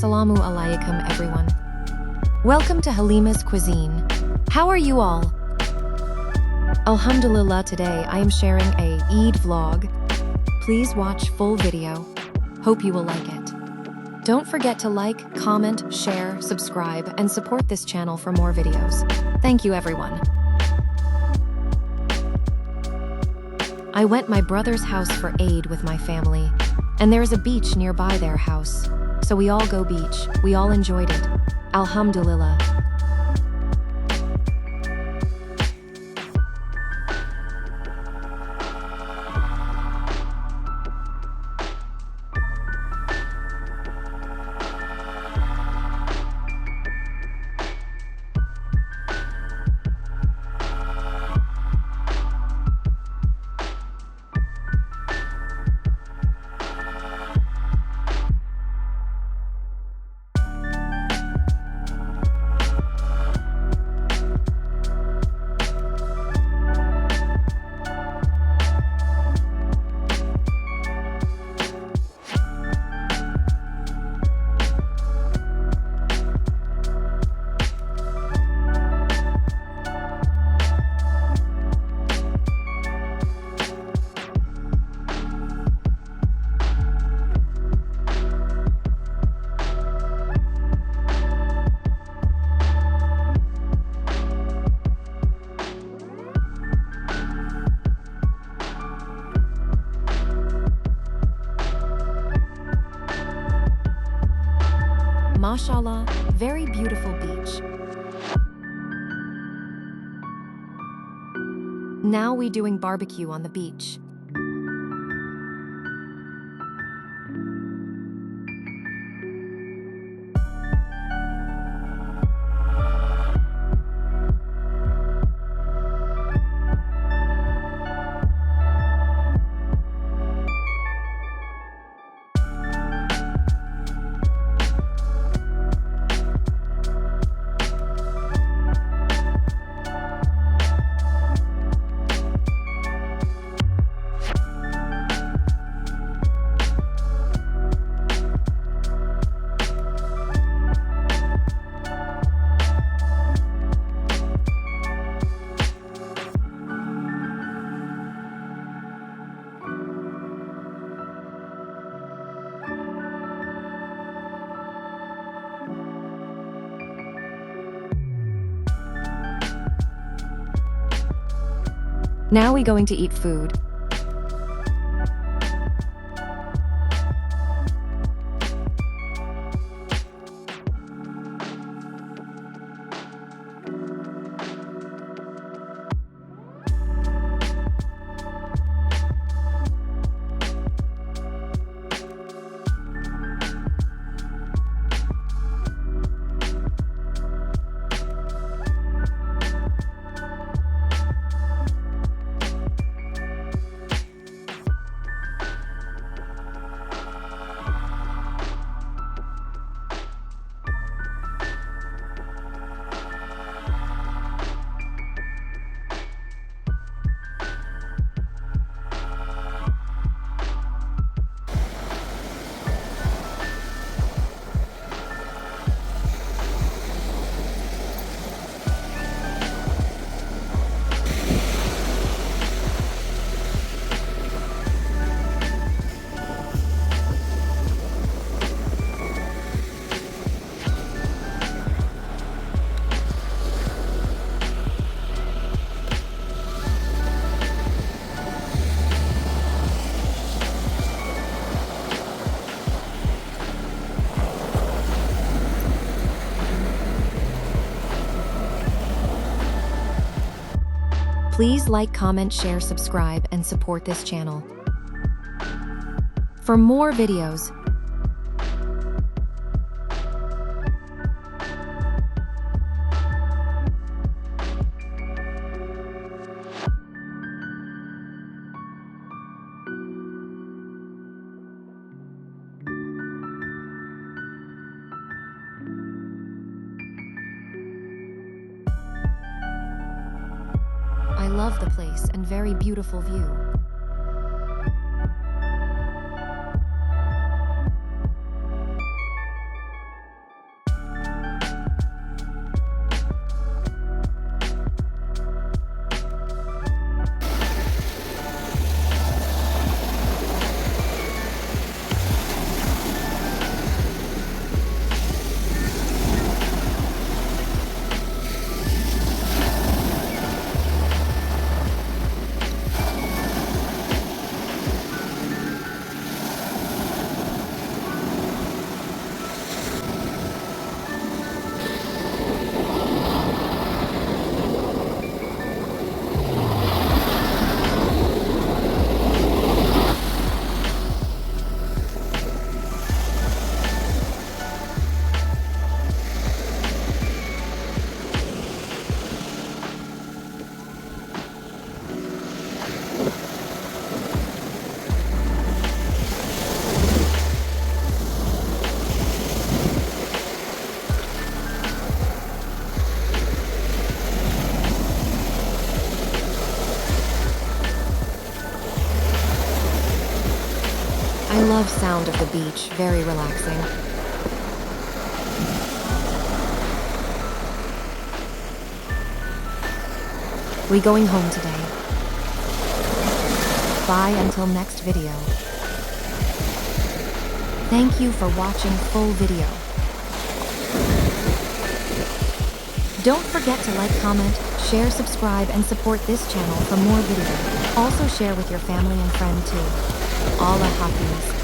Assalamu alaikum, everyone. Welcome to Halima's Cuisine. How are you all? Alhamdulillah, today I am sharing a Eid vlog. Please watch full video. Hope you will like it. Don't forget to like, comment, share, subscribe, and support this channel for more videos. Thank you, everyone. I went my brother's house for Eid with my family, and there is a beach nearby their house. So we all go beach. We all enjoyed it. Alhamdulillah. Mashallah, very beautiful beach. Now we doing barbecue on the beach. Now we going to eat food. Please like, comment, share, subscribe, and support this channel for more videos. I love the place and very beautiful view. love sound of the beach, very relaxing. We going home today. Bye until next video. Thank you for watching full video. Don't forget to like, comment, share, subscribe, and support this channel for more videos. Also share with your family and friend too. Allah Hafiz.